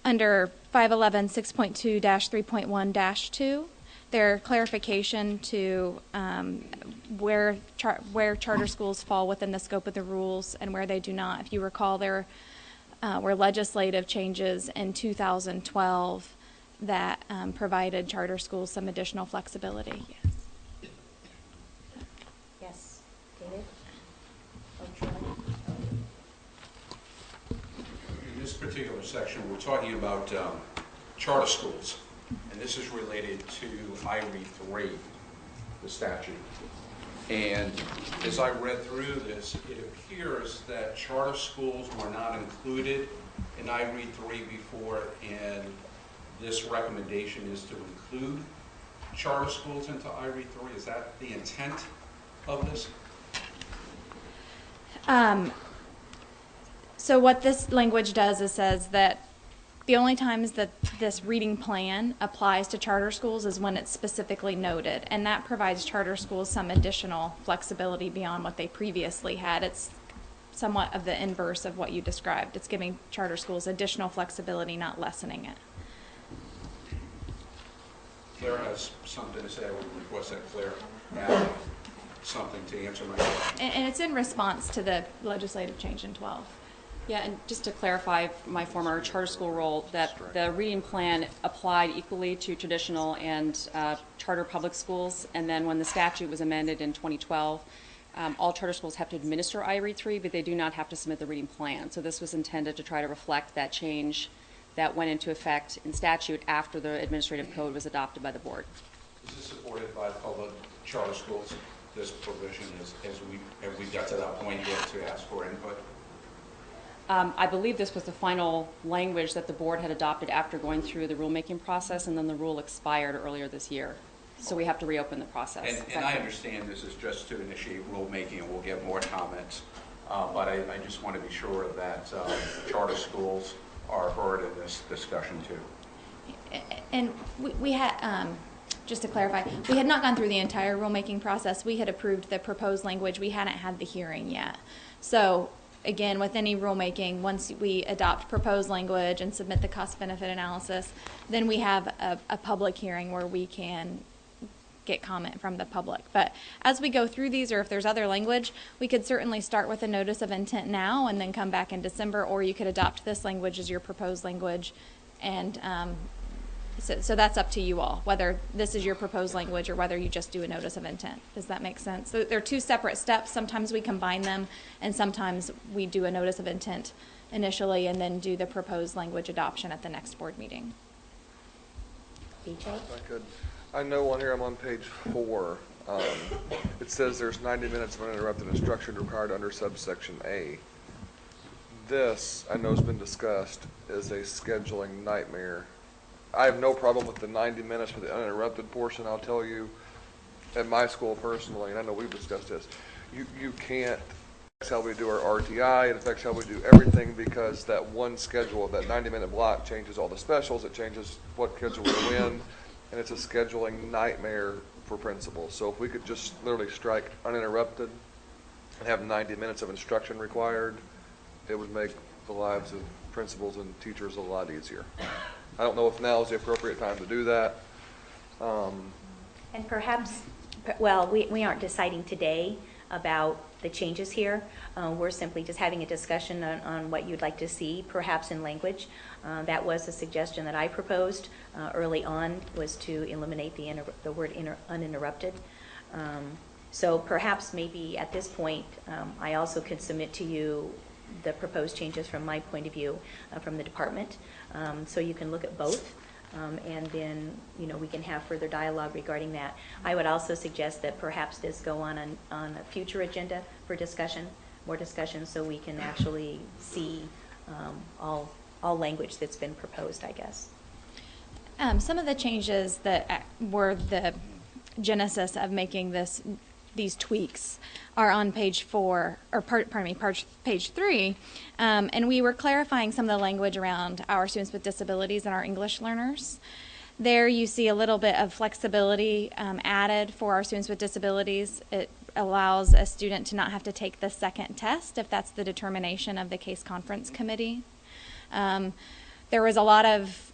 Under 511 6.2-3.1-2, their clarification to where charter schools fall within the scope of the rules and where they do not. If you recall, there were legislative changes in 2012 that provided charter schools some additional flexibility. Yes. Yes, David? Oh, Troy? In this particular section, we're talking about charter schools, and this is related to IRE 3, the statute. And as I read through this, it appears that charter schools were not included in IRE 3 before, and this recommendation is to include charter schools into IRE 3. Is that the intent of this? So what this language does is says that the only times that this reading plan applies to charter schools is when it's specifically noted, and that provides charter schools some additional flexibility beyond what they previously had. It's somewhat of the inverse of what you described. It's giving charter schools additional flexibility, not lessening it. Claire has something to say. I would request that Claire add something to answer my question. And it's in response to the legislative change in 12. Yeah, and just to clarify my former charter school role, that the reading plan applied equally to traditional and charter public schools, and then when the statute was amended in 2012, all charter schools have to administer IRE 3, but they do not have to submit the reading plan. So this was intended to try to reflect that change that went into effect in statute after the administrative code was adopted by the board. Is this supported by public charter schools, this provision, have we got to that point yet to ask for input? I believe this was the final language that the board had adopted after going through the rulemaking process, and then the rule expired earlier this year. So we have to reopen the process. And I understand this is just to initiate rulemaking, and we'll get more comments, but I just want to be sure that charter schools are heard in this discussion too. And we had, just to clarify, we had not gone through the entire rulemaking process. We had approved the proposed language. We hadn't had the hearing yet. So again, with any rulemaking, once we adopt proposed language and submit the cost-benefit analysis, then we have a public hearing where we can get comment from the public. But as we go through these, or if there's other language, we could certainly start with a notice of intent now and then come back in December, or you could adopt this language as your proposed language. And so that's up to you all, whether this is your proposed language or whether you just do a notice of intent. Does that make sense? So they're two separate steps. Sometimes we combine them, and sometimes we do a notice of intent initially and then do the proposed language adoption at the next board meeting. BJ? If I could. I know on here, I'm on page 4. It says there's 90 minutes of uninterrupted instruction required under subsection A. this, I know has been discussed, is a scheduling nightmare. I have no problem with the 90 minutes for the uninterrupted portion. I'll tell you, at my school personally, and I know we've discussed this, you can't, affects how we do our RTI, it affects how we do everything, because that one schedule, that 90-minute block changes all the specials, it changes what kids are going to win, and it's a scheduling nightmare for principals. So if we could just literally strike uninterrupted and have 90 minutes of instruction required, it would make the lives of principals and teachers a lot easier. I don't know if now is the appropriate time to do that. And perhaps, well, we aren't deciding today about the changes here. We're simply just having a discussion on what you'd like to see, perhaps in language. That was a suggestion that I proposed early on, was to eliminate the word uninterrupted. So perhaps maybe at this point, I also could submit to you the proposed changes from my point of view from the department. So you can look at both. And then, we can have further dialogue regarding that. I would also suggest that perhaps this go on a future agenda for discussion, more discussion, so we can actually see all language that's been proposed, I guess. Some of the changes that were the genesis of making these tweaks are on page 4, or pardon me, page 3, and we were clarifying some of the language around our students with disabilities and our English learners. There you see a little bit of flexibility added for our students with disabilities. It allows a student to not have to take the second test if that's the determination of the case conference committee. There was a lot of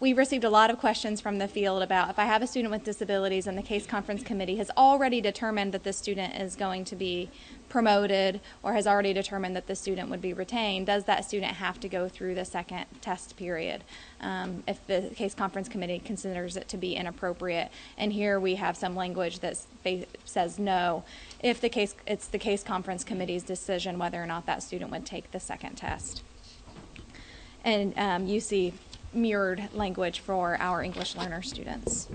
we received a lot of questions from the field about, if I have a student with disabilities and the case conference committee has already determined that the student is going to be promoted or has already determined that the student would be retained, does that student have to go through the second test period if the case conference committee considers it to be inappropriate? And here we have some language that says no, if it's the case conference committee's decision whether or not that student would take the second test. And you see mirrored language for our English learner students.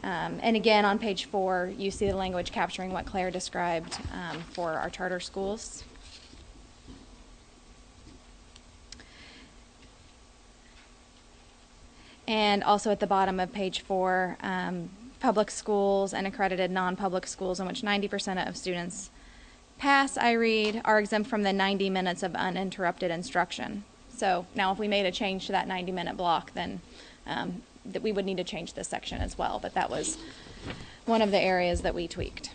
And again, on page 4, you see the language capturing what Claire described for our charter schools. And also at the bottom of page 4, public schools and accredited non-public schools in which 90% of students pass IREAD are exempt from the 90 minutes of uninterrupted instruction. So now if we made a change to that 90-minute block, then that we would need to change this section as well. But that was one of the areas that we tweaked.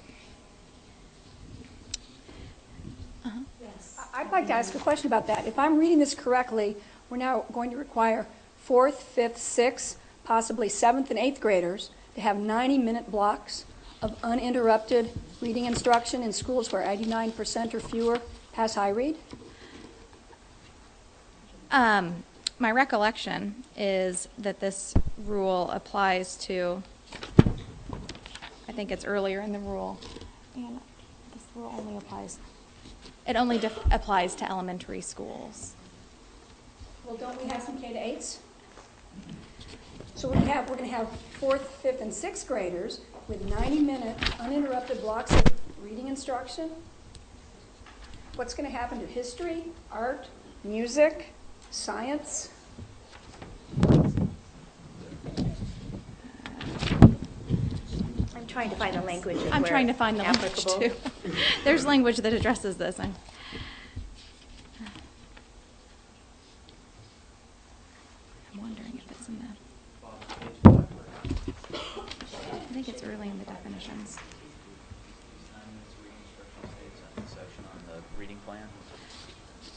Yes. I'd like to ask a question about that. If I'm reading this correctly, we're now going to require 4th, 5th, 6th, possibly 7th and 8th graders to have 90-minute blocks of uninterrupted reading instruction in schools where 89% or fewer pass IREAD? My recollection is that this rule applies to, I think it's earlier in the rule, and this rule only applies, it only applies to elementary schools. Well, don't we have some K-8s? So we're going to have 4th, 5th, and 6th graders with 90-minute uninterrupted blocks of reading instruction. What's going to happen to history, art, music, science? I'm trying to find the language. I'm trying to find the language too. There's language that addresses this. I'm wondering if it's in the, I think it's early in the definitions. Section on the reading plan.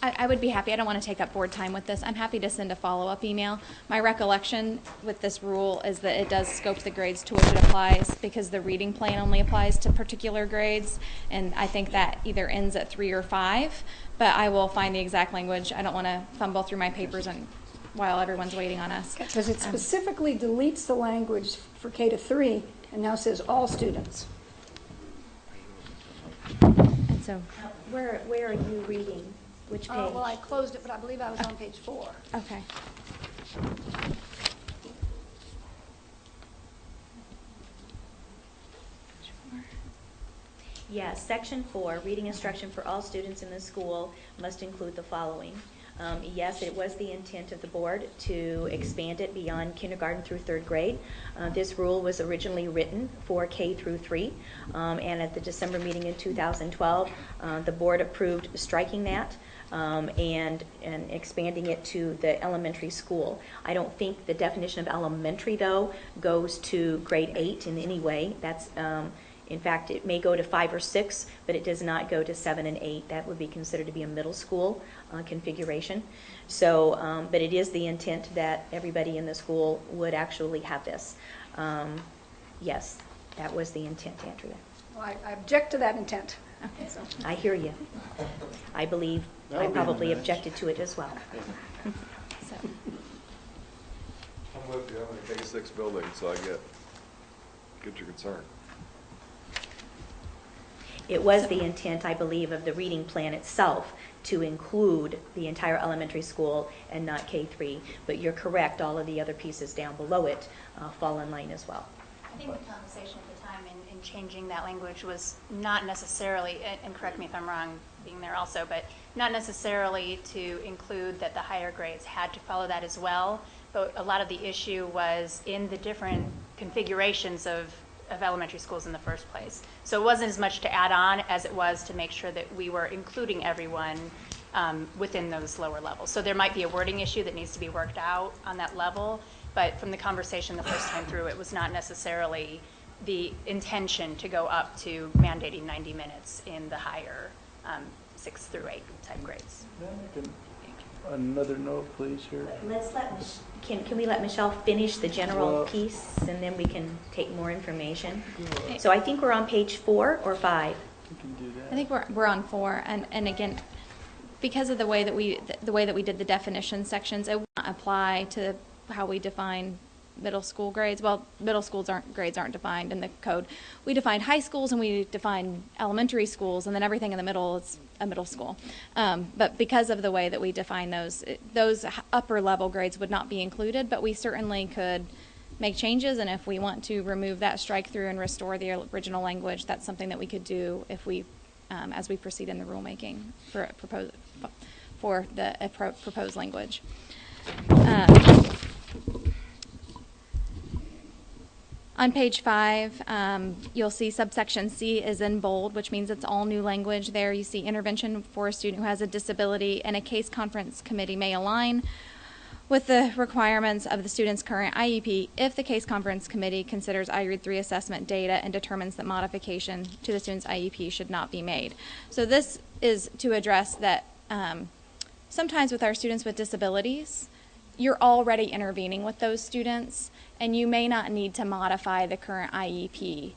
I would be happy. I don't want to take up board time with this. I'm happy to send a follow-up email. My recollection with this rule is that it does scope the grades to which it applies, because the reading plan only applies to particular grades, and I think that either ends at 3 or 5, but I will find the exact language. I don't want to fumble through my papers while everyone's waiting on us. Because it specifically deletes the language for K-3 and now says all students. And so, Where are you reading? Which page? Well, I closed it, but I believe I was on page 4. okay. Yes, Section 4, reading instruction for all students in the school must include the following. Yes, it was the intent of the board to expand it beyond kindergarten through third grade. This rule was originally written for K through 3, and at the December meeting in 2012, the board approved striking that and expanding it to the elementary school. I don't think the definition of elementary, though, goes to grade 8 in any way. That's in fact, it may go to 5 or 6, but it does not go to 7 and 8. That would be considered to be a middle school configuration. So, but it is the intent that everybody in the school would actually have this. Yes, that was the intent, Andrea. Well, I object to that intent. So. I hear you. I believe I probably objected to it as well. So. I'm with you. I'm in a K-6 building, so I get your concern. It was the intent, I believe, of the reading plan itself to include the entire elementary school and not K-3. But you're correct, all of the other pieces down below it fall in line as well. I think the conversation at the time in changing that language was not necessarily, and correct me if I'm wrong, being there also, but not necessarily to include that the higher grades had to follow that as well. But a lot of the issue was in the different configurations of elementary schools in the first place. So it wasn't as much to add on as it was to make sure that we were including everyone within those lower levels. So there might be a wording issue that needs to be worked out on that level, but from the conversation the first time through, it was not necessarily the intention to go up to mandating 90 minutes in the higher 6 through 8 type grades. Another note, please, here. Let's can we let Michelle finish the general piece, and then we can take more information? So I think we're on page 4 or 5. We can do that. I think we're on 4, and again, because of the way that we did the definition sections, it will not apply to how we define middle school grades. Well, middle schools grades aren't defined in the code. We define high schools and we define elementary schools, and then everything in the middle is a middle school. But because of the way that we define those upper level grades would not be included, but we certainly could make changes, and if we want to remove that strike through and restore the original language, that's something that we could do if we, as we proceed in the rulemaking for the proposed language. On page 5, you'll see subsection C is in bold, which means it's all new language there. You see intervention for a student who has a disability, and a case conference committee may align with the requirements of the student's current IEP if the case conference committee considers IREAD 3 assessment data and determines that modification to the student's IEP should not be made. So this is to address that sometimes with our students with disabilities, you're already intervening with those students, and you may not need to modify the current IEP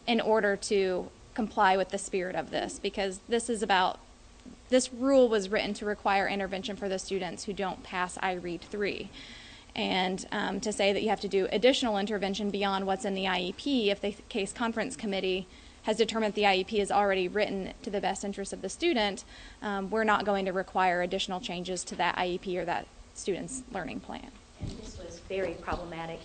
in order to comply with the spirit of this, because this rule was written to require intervention for the students who don't pass IREAD 3. And to say that you have to do additional intervention beyond what's in the IEP if the case conference committee has determined the IEP is already written to the best interest of the student, we're not going to require additional changes to that IEP or that student's learning plan. And this was very problematic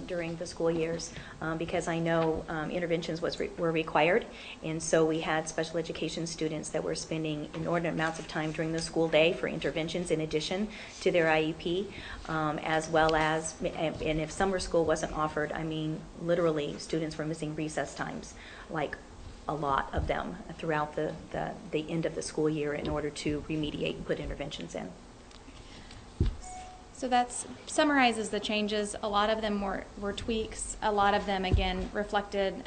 during the school years because I know interventions were required, and so we had special education students that were spending inordinate amounts of time during the school day for interventions in addition to their IEP, as well as, and if summer school wasn't offered, I mean, literally students were missing recess times, like a lot of them throughout the end of the school year in order to remediate and put interventions in. So that summarizes the changes. A lot of them were tweaks. A lot of them, again, reflected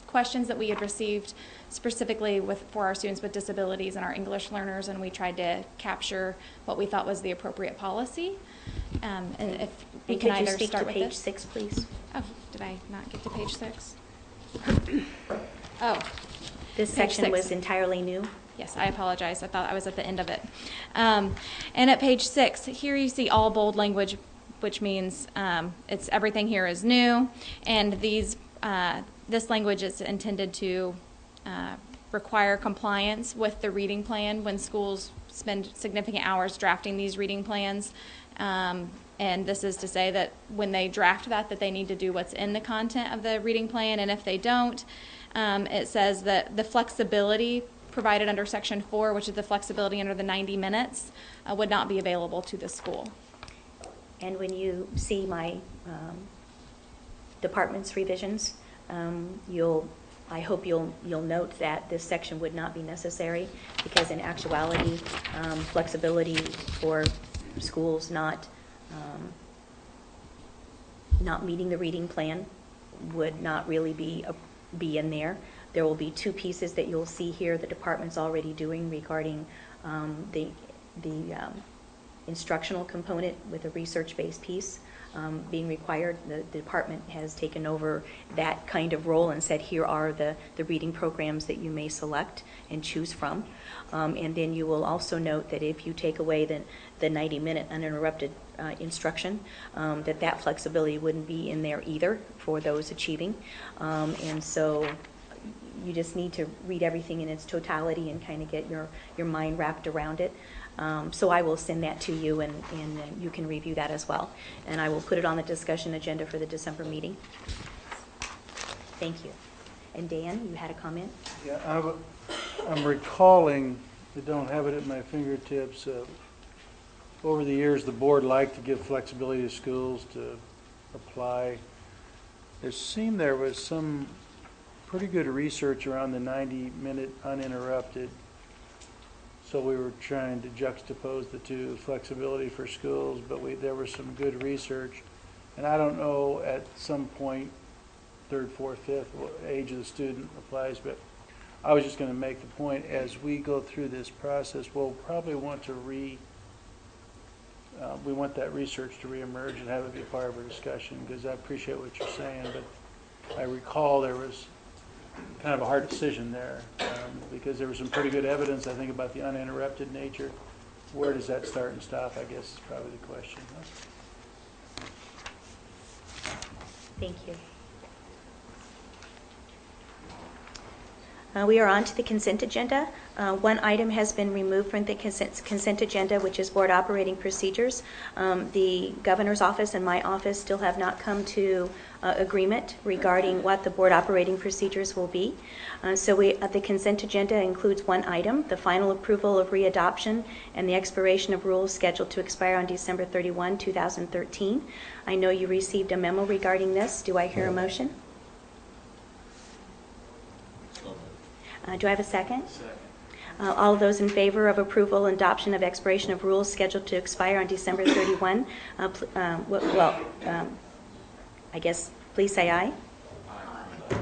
questions that we had received specifically for our students with disabilities and our English learners, and we tried to capture what we thought was the appropriate policy. And if we can either start with page 6, please. Oh, did I not get to page 6? Oh, this section was entirely new. Yes, I apologize. I thought I was at the end of it. And at page 6, here you see all bold language, which means it's everything here is new, and this language is intended to require compliance with the reading plan when schools spend significant hours drafting these reading plans. And this is to say that when they draft that they need to do what's in the content of the reading plan, and if they don't, it says that the flexibility provided under Section 4, which is the flexibility under the 90 minutes, would not be available to the school. And when you see my department's revisions, I hope you'll note that this section would not be necessary, because in actuality, flexibility for schools not meeting the reading plan would not really be in there. There will be two pieces that you'll see here the department's already doing regarding the instructional component with a research-based piece being required. The department has taken over that kind of role and said, here are the reading programs that you may select and choose from. And then you will also note that if you take away the 90-minute uninterrupted instruction, that flexibility wouldn't be in there either for those achieving. And so you just need to read everything in its totality and kind of get your mind wrapped around it. So I will send that to you, and you can review that as well. And I will put it on the discussion agenda for the December meeting. Thank you. And Dan, you had a comment? Yeah, I'm recalling, I don't have it at my fingertips, over the years the board liked to give flexibility to schools to apply. It seemed there was some pretty good research around the 90-minute uninterrupted. So we were trying to juxtapose the two, flexibility for schools, but there was some good research. And I don't know at some point, third, fourth, fifth, what age of the student applies, but I was just going to make the point, as we go through this process, we'll probably want to we want that research to reemerge and have it be part of our discussion, because I appreciate what you're saying, but I recall there was kind of a hard decision there, because there was some pretty good evidence, I think, about the uninterrupted nature. Where does that start and stop, I guess, is probably the question. Thank you. We are on to the consent agenda. One item has been removed from the consent agenda, which is board operating procedures. The governor's office and my office still have not come to agreement regarding what the board operating procedures will be. So the consent agenda includes one item, the final approval of readoption and the expiration of rules scheduled to expire on December 31, 2013. I know you received a memo regarding this. Do I hear a motion? Do I have a second? Second. All of those in favor of approval and adoption of expiration of rules scheduled to expire on December 31, I guess, please say aye. Aye.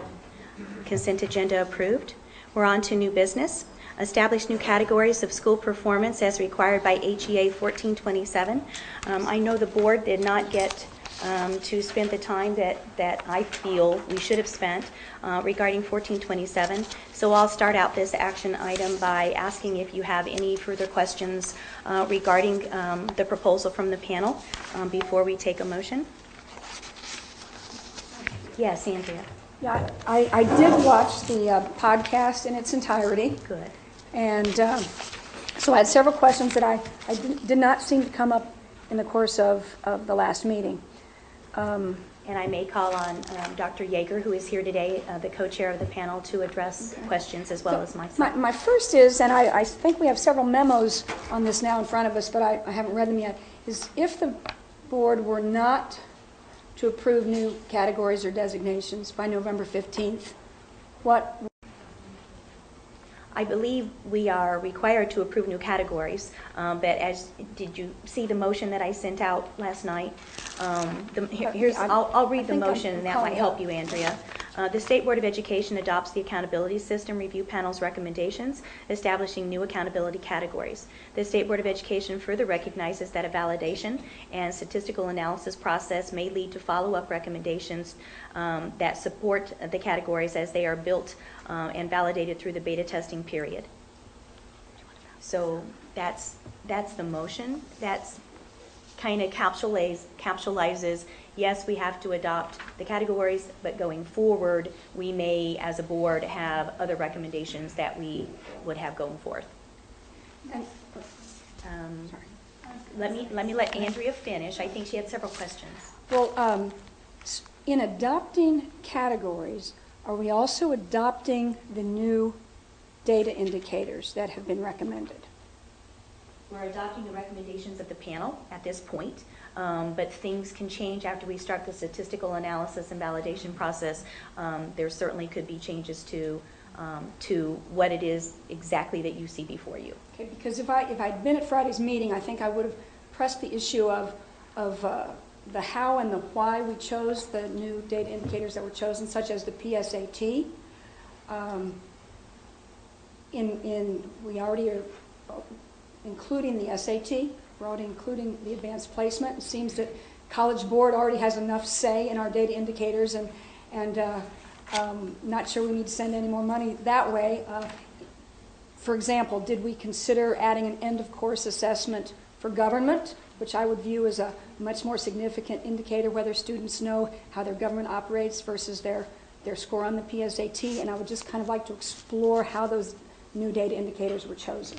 Consent agenda approved. We're on to new business. Establish new categories of school performance as required by HEA 1427. I know the board did not get to spend the time that I feel we should have spent regarding 1427. So I'll start out this action item by asking if you have any further questions regarding the proposal from the panel before we take a motion. Yes, Andrea. Yeah, I did watch the podcast in its entirety. Good. And so I had several questions that I did not seem to come up in the course of the last meeting. And I may call on Dr. Yeager, who is here today, the co-chair of the panel, to address questions as well as myself. My first is, and I think we have several memos on this now in front of us, but I haven't read them yet, is if the board were not to approve new categories or designations by November 15th, what? I believe we are required to approve new categories, but did you see the motion that I sent out last night? I'll read the motion, and that might help you, Andrea. The State Board of Education adopts the Accountability System Review Panel's recommendations, establishing new accountability categories. The State Board of Education further recognizes that a validation and statistical analysis process may lead to follow-up recommendations that support the categories as they are built and validated through the beta testing period. So that's the motion. That's kind of capsulizes, yes, we have to adopt the categories, but going forward, we may, as a board, have other recommendations that we would have going forth. Let me let Andrea finish. I think she had several questions. Well, in adopting categories, are we also adopting the new data indicators that have been recommended? We're adopting the recommendations of the panel at this point, but things can change after we start the statistical analysis and validation process. There certainly could be changes to what it is exactly that you see before you. Okay, because if I'd been at Friday's meeting, I think I would have pressed the issue of the how and the why we chose the new data indicators that were chosen, such as the PSAT. We already are including the SAT. We're already including the advanced placement. It seems that College Board already has enough say in our data indicators, and not sure we need to send any more money that way. For example, did we consider adding an end-of-course assessment for government, which I would view as a much more significant indicator whether students know how their government operates versus their score on the PSAT? And I would just kind of like to explore how those new data indicators were chosen.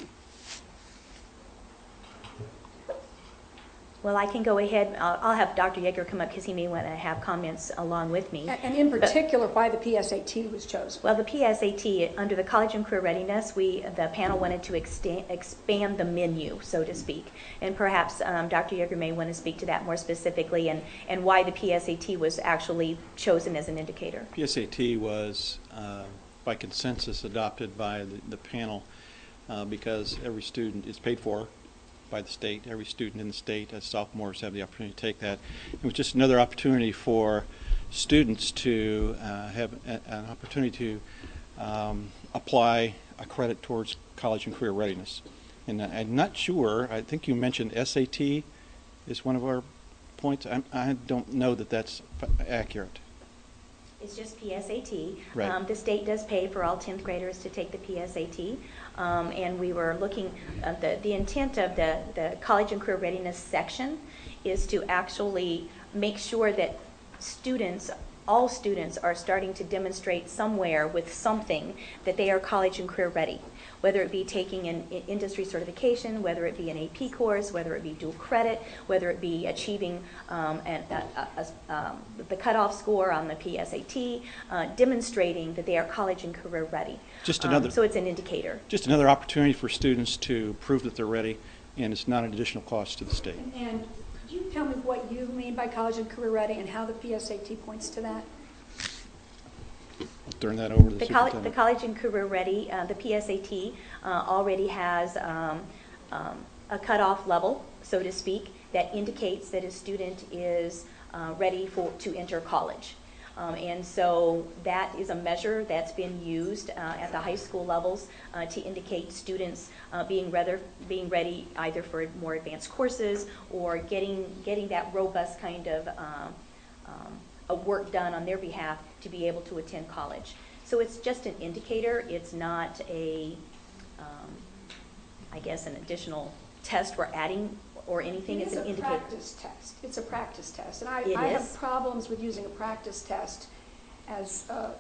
Well, I can go ahead. I'll have Dr. Yeager come up because he may want to have comments along with me. And in particular, why the PSAT was chosen. Well, the PSAT, under the College and Career Readiness, the panel wanted to expand the menu, so to speak. And perhaps Dr. Yeager may want to speak to that more specifically and why the PSAT was actually chosen as an indicator. PSAT was, by consensus, adopted by the panel because every student is paid for by the state. Every student in the state, as sophomores, have the opportunity to take that. It was just another opportunity for students to have an opportunity to apply a credit towards college and career readiness. And I'm not sure, I think you mentioned SAT is one of our points. I don't know that that's accurate. It's just PSAT. Right. The state does pay for all 10th graders to take the PSAT. And we were looking, the intent of the College and Career Readiness section is to actually make sure that all students are starting to demonstrate somewhere with something that they are college and career ready, whether it be taking an industry certification, whether it be an AP course, whether it be dual credit, whether it be achieving the cutoff score on the PSAT, demonstrating that they are college and career ready. So it's an indicator. Just another opportunity for students to prove that they're ready, and it's not an additional cost to the state. And could you tell me what you mean by college and career ready and how the PSAT points to that? I'll turn that over to the superintendent. The College and Career Ready, the PSAT, already has a cutoff level, so to speak, that indicates that a student is ready to enter college. And so that is a measure that's been used at the high school levels to indicate students being ready either for more advanced courses or getting that robust kind of work done on their behalf to be able to attend college. So it's just an indicator. It's not I guess, an additional test we're adding or anything. It's an indicator. Practice test. It's a practice test. And I is. have problems with using a practice test as a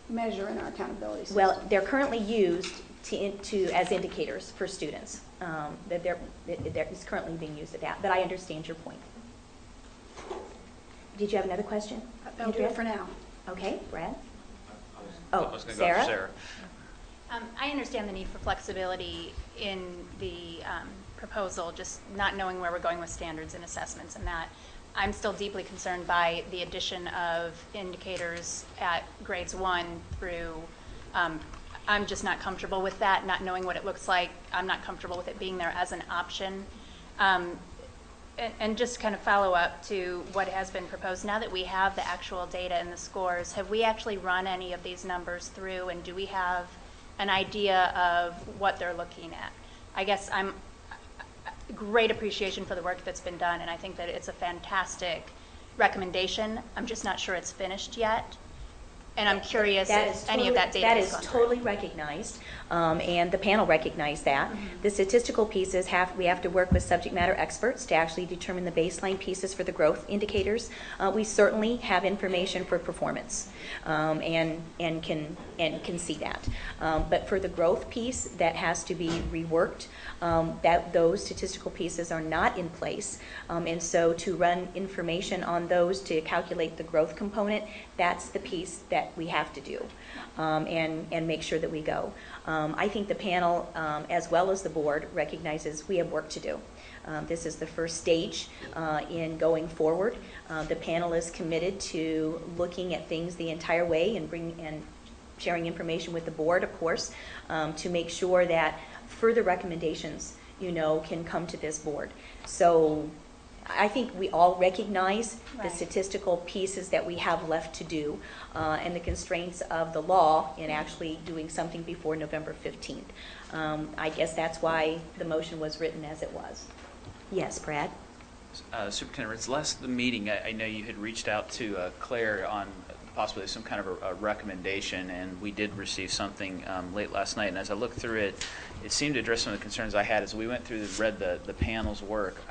measure in our accountability system. Well, they're currently used as indicators for students. It's currently being used at that, but I understand your point. Did you have another question? I'll do it for now. Okay, Brad? I was gonna go for Sarah. I understand the need for flexibility in the proposal, just not knowing where we're going with standards and assessments and that. I'm still deeply concerned by the addition of indicators at grades 1 through, I'm just not comfortable with that, not knowing what it looks like. I'm not comfortable with it being there as an option. And just kind of follow up to what has been proposed, now that we have the actual data and the scores, have we actually run any of these numbers through, and do we have an idea of what they're looking at? I guess I'm great appreciation for the work that's been done, and I think that it's a fantastic recommendation. I'm just not sure it's finished yet. And I'm curious if any of that data has gone through. That is totally recognized, and the panel recognized that. Mm-hmm. The statistical pieces, we have to work with subject matter experts to actually determine the baseline pieces for the growth indicators. We certainly have information for performance, and can see that. But for the growth piece, that has to be reworked. Those statistical pieces are not in place, and so to run information on those to calculate the growth component, that's the piece that that we have to do, and make sure that we go. I think the panel, as well as the board, recognizes we have work to do. This is the first stage in going forward. The panel is committed to looking at things the entire way and sharing information with the board, of course, to make sure that further recommendations, can come to this board. So I think we all recognize the statistical pieces that we have left to do and the constraints of the law in actually doing something before November 15th. I guess that's why the motion was written as it was. Yes, Brad? Superintendent Ritz, last the meeting, I know you had reached out to Claire on possibly some kind of a recommendation, and we did receive something late last night. And as I looked through it, it seemed to address some of the concerns I had as we went through and read the panel's work.